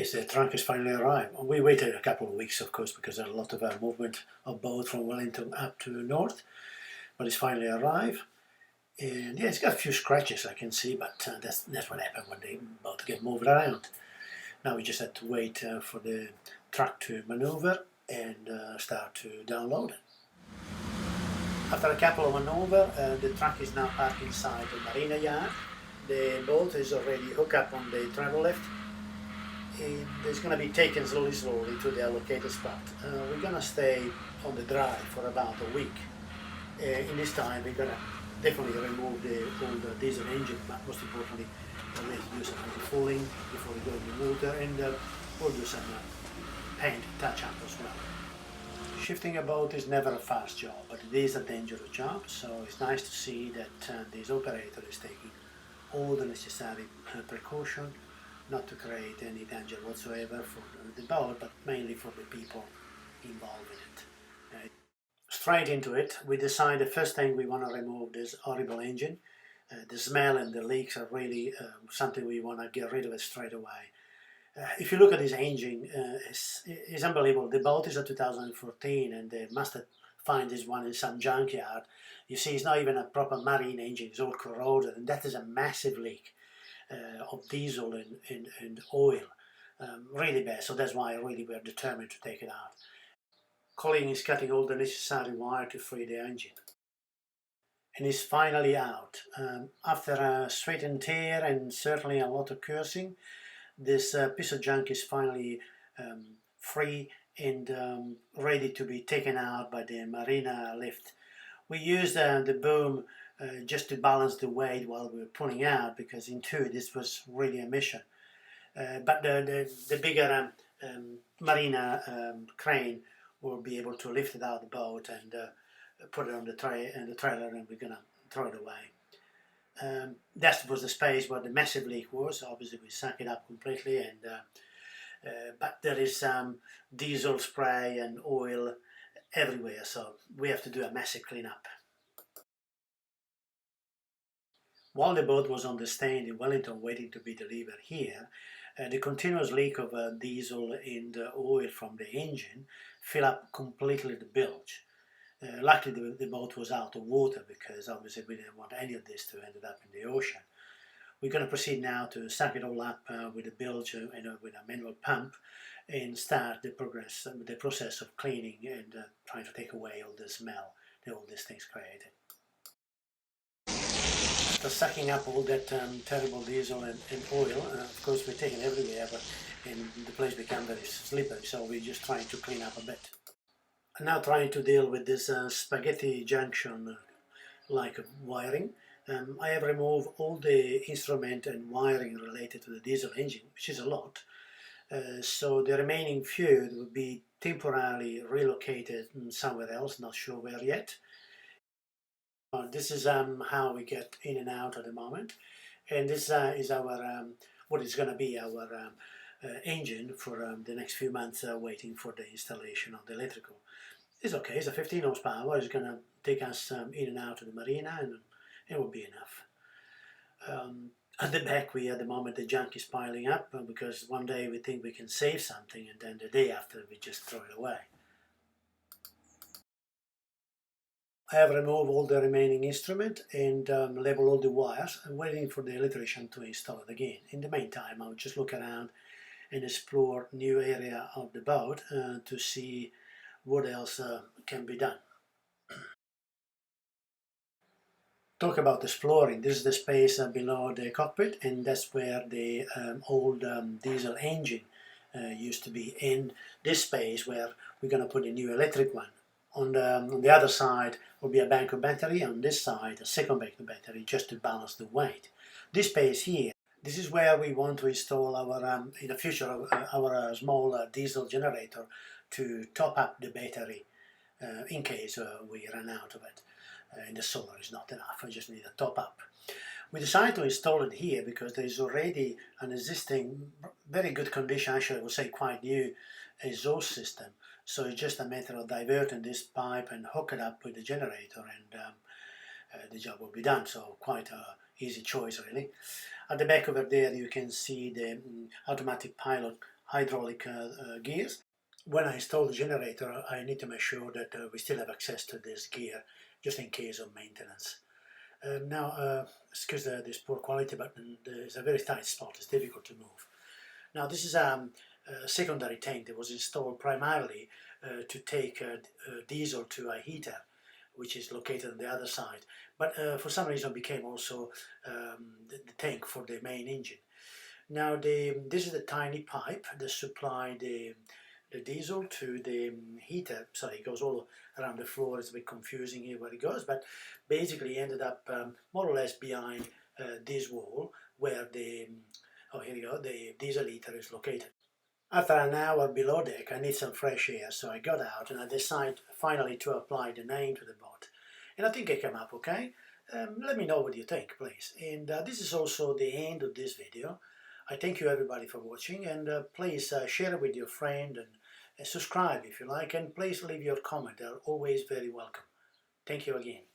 Yes, the truck has finally arrived. We waited a couple of weeks, of course, because there's a lot of movement of boat from Wellington up to north, but it's finally arrived. And yeah, it's got a few scratches I can see, but that's what happened when they boat get moved around. Now we just had to wait for the truck to maneuver and start to download it. After a couple of maneuver, the truck is now parked inside the marina yard. The boat is already hooked up on the travel lift. It's going to be taken slowly to the allocated spot. We're going to stay on the drive for about a week. In this time we're going to definitely remove the old diesel engine, but most importantly we'll do some anti-fouling before we go in the water, and we'll do some paint touch-up as well. Shifting a boat is never a fast job, but it is a dangerous job, so it's nice to see that this operator is taking all the necessary precaution not to create any danger whatsoever for the boat, but mainly for the people involved in it. Straight into it, we decide the first thing we want to remove this horrible engine. The smell and the leaks are really something we want to get rid of it straight away. If you look at this engine, it's unbelievable. The boat is a 2014 and they must have found this one in some junkyard. You see, it's not even a proper marine engine, it's all corroded, and that is a massive leak of diesel and oil. Really bad, so that's why really we're determined to take it out. Colin is cutting all the necessary wire to free the engine. And it's finally out. After a sweat and tear and certainly a lot of cursing, this piece of junk is finally free and ready to be taken out by the marina lift. We used the boom just to balance the weight while we were pulling out, because in two this was really a mission. But the bigger marina crane will be able to lift it out of the boat and put it on the trailer, and we're gonna throw it away. That was the space where the massive leak was. Obviously we suck it up completely, and but there is diesel spray and oil everywhere, so we have to do a massive cleanup. While the boat was on the stand in Wellington waiting to be delivered here, the continuous leak of diesel and oil from the engine filled up completely the bilge. Luckily the boat was out of water, because obviously we didn't want any of this to end up in the ocean. We're going to proceed now to suck it all up with a bilge and with a manual pump, and start the process of cleaning and trying to take away all the smell that all these things created. After sucking up all that terrible diesel and oil, of course we're taking everywhere, and the place became very slippery, so we're just trying to clean up a bit. I'm now trying to deal with this spaghetti junction like wiring. I have removed all the instrument and wiring related to the diesel engine, which is a lot. So the remaining few will be temporarily relocated somewhere else, not sure where yet. This is how we get in and out at the moment, and this is our what is going to be our engine for the next few months, waiting for the installation of the electrical. It's okay, it's a 15 horsepower, it's going to take us in and out of the marina, and it will be enough. At the back, at the moment the junk is piling up, because one day we think we can save something, and then the day after we just throw it away. I have removed all the remaining instrument and labeled all the wires. I'm waiting for the electrician to install it again. In the meantime, I'll just look around and explore new area of the boat to see what else can be done. Talk about exploring. This is the space below the cockpit, and that's where the old diesel engine used to be. In this space where we're going to put a new electric one. On the other side will be a bank of battery, on this side a second bank of battery, just to balance the weight. This space here, this is where we want to install our, in the future, our small diesel generator to top up the battery in case we run out of it. And the solar is not enough, we just need a top up. We decided to install it here because there is already an existing, very good condition, actually I would say quite new, exhaust system. So it's just a matter of diverting this pipe and hook it up with the generator, and the job will be done. So quite an easy choice really. At the back over there you can see the automatic pilot hydraulic gears. When I install the generator, I need to make sure that we still have access to this gear, just in case of maintenance. Now, excuse this poor quality, but there's a very tight spot, it's difficult to move. Now, this is a secondary tank that was installed primarily to take diesel to a heater, which is located on the other side. But for some reason became also the tank for the main engine. Now, this is the tiny pipe that supply the diesel to the heater. Sorry, it goes all around the floor. It's a bit confusing here where it goes, but basically ended up more or less behind this wall where the, oh here you go, the diesel heater is located. After an hour below deck, I need some fresh air, so I got out and I decided finally to apply the name to the boat. And I think I came up okay. Let me know what you think, please. And this is also the end of this video. I thank you everybody for watching, and please share it with your friend and subscribe if you like, and please leave your comment. They're always very welcome. Thank you again.